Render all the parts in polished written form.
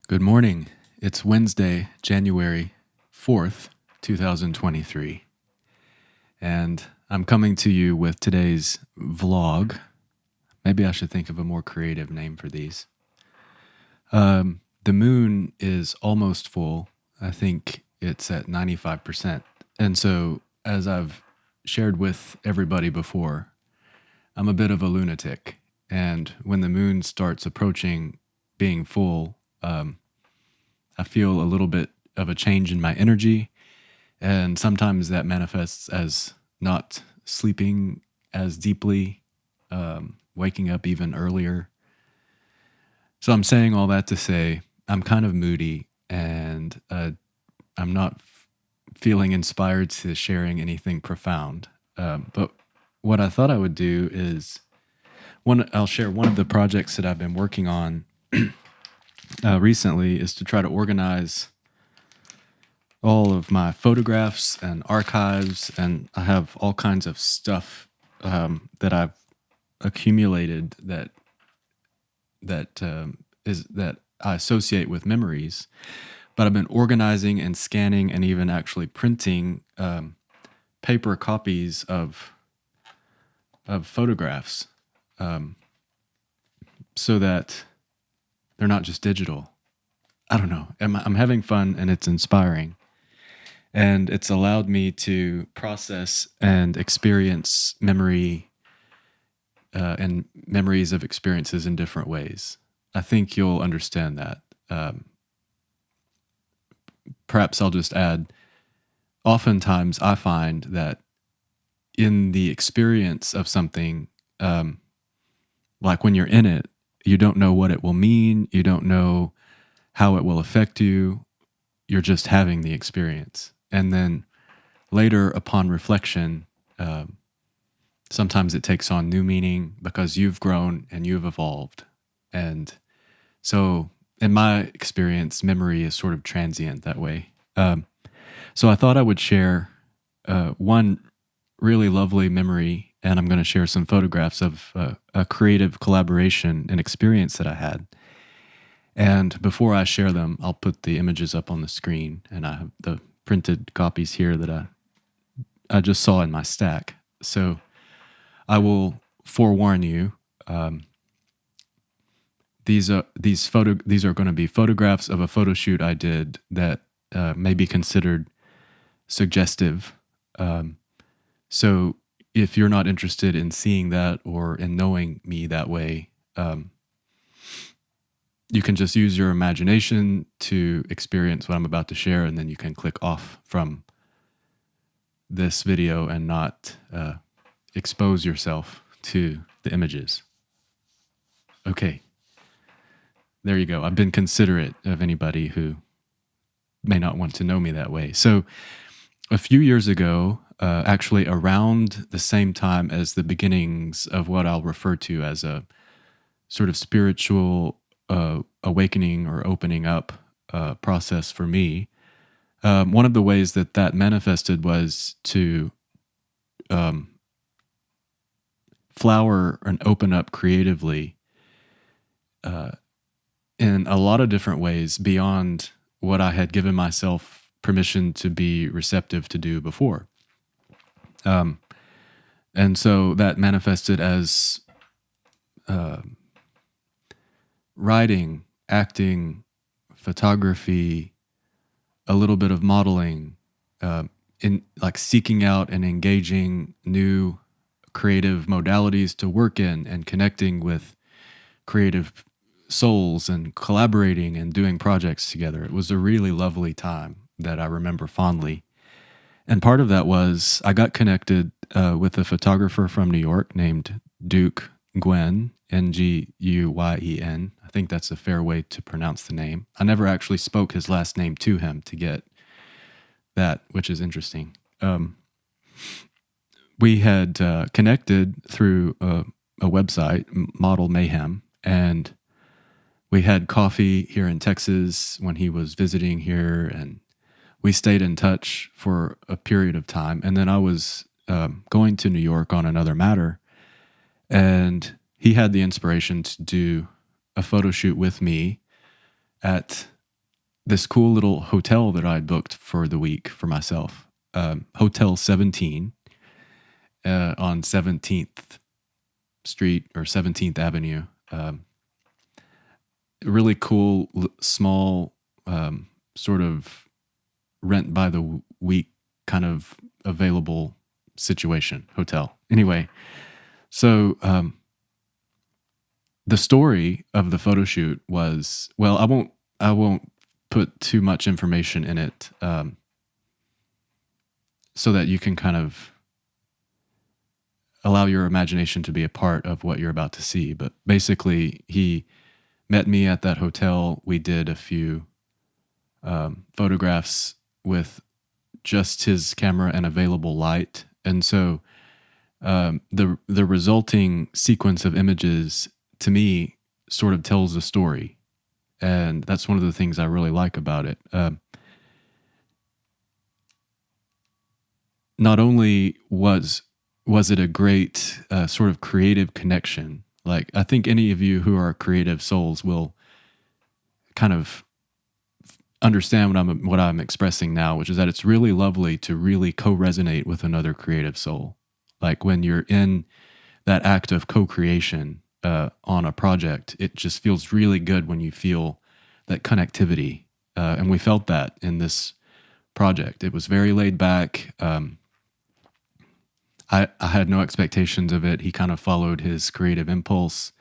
Good morning. It's Wednesday, January 4th, 2023. And I'm coming to you with today's vlog. Maybe I should think of a more creative name for these. The moon is almost full. I think it's at 95%. And so, as I've shared with everybody before, I'm a bit of a lunatic. And when the moon starts approaching being full, I feel a little bit of a change in my energy, and sometimes that manifests as not sleeping as deeply, waking up even earlier. So I'm saying all that to say I'm kind of moody, and I'm not feeling inspired to sharing anything profound. But what I thought I would do is I'll share one of the projects that I've been working on recently is to try to organize all of my photographs and archives, and I have all kinds of stuff that I've accumulated that I associate with memories. But I've been organizing and scanning and even actually printing paper copies of photographs so that they're not just digital. I don't know. I'm having fun, and it's inspiring. And it's allowed me to process and experience memory and memories of experiences in different ways. I think you'll understand that. Perhaps I'll just add, oftentimes I find that in the experience of something, like when you're in it, you don't know what it will mean. You don't know how it will affect you. You're just having the experience. And then later, upon reflection, sometimes it takes on new meaning because you've grown and you've evolved. And so in my experience, memory is sort of transient that way. So I thought I would share one really lovely memory, and I'm going to share some photographs of a creative collaboration and experience that I had. And before I share them, I'll put the images up on the screen, and I have the printed copies here that I just saw in my stack. So I will forewarn you. These are going to be photographs of a photo shoot I did that may be considered suggestive. So if you're not interested in seeing that or in knowing me that way, you can just use your imagination to experience what I'm about to share, and then you can click off from this video and not expose yourself to the images. Okay. There you go. I've been considerate of anybody who may not want to know me that way. So a few years ago, actually around the same time as the beginnings of what I'll refer to as a sort of spiritual awakening or opening up process for me, one of the ways that manifested was to flower and open up creatively in a lot of different ways beyond what I had given myself permission to be receptive to do before. And so that manifested as writing, acting, photography, a little bit of modeling, in like seeking out and engaging new creative modalities to work in and connecting with creative souls and collaborating and doing projects together. It was a really lovely time that I remember fondly. And part of that was I got connected with a photographer from New York named Duke Nguyen, Nguyen. I think that's a fair way to pronounce the name. I never actually spoke his last name to him to get that, which is interesting. We had connected through a website, Model Mayhem, and we had coffee here in Texas when he was visiting here, and we stayed in touch for a period of time. And then I was going to New York on another matter, and he had the inspiration to do a photo shoot with me at this cool little hotel that I booked for the week for myself, Hotel 17 on 17th Street or 17th Avenue. Really cool, small, sort of rent by the week kind of available situation hotel. Anyway, so the story of the photo shoot was, well, I won't put too much information in it, so that you can kind of allow your imagination to be a part of what you're about to see. But basically, he met me at that hotel. We did a few photographs with just his camera and available light, and so the resulting sequence of images to me sort of tells a story, and that's one of the things I really like about it. Not only was it a great sort of creative connection. Like, I think any of you who are creative souls will kind of understand what I'm expressing now, which is that it's really lovely to really co-resonate with another creative soul. Like when you're in that act of co-creation on a project, it just feels really good when you feel that connectivity. And we felt that in this project. It was very laid back. I had no expectations of it. He kind of followed his creative impulse.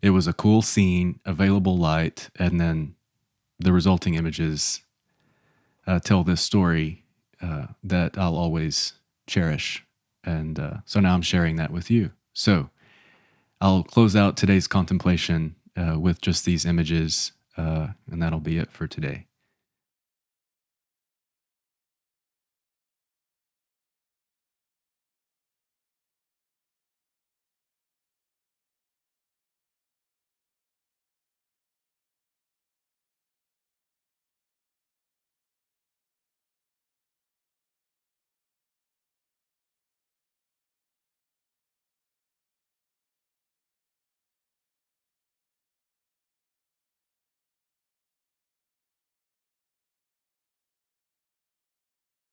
It was a cool scene, available light, and then the resulting images tell this story that I'll always cherish. And so now I'm sharing that with you. So I'll close out today's contemplation with just these images, and that'll be it for today.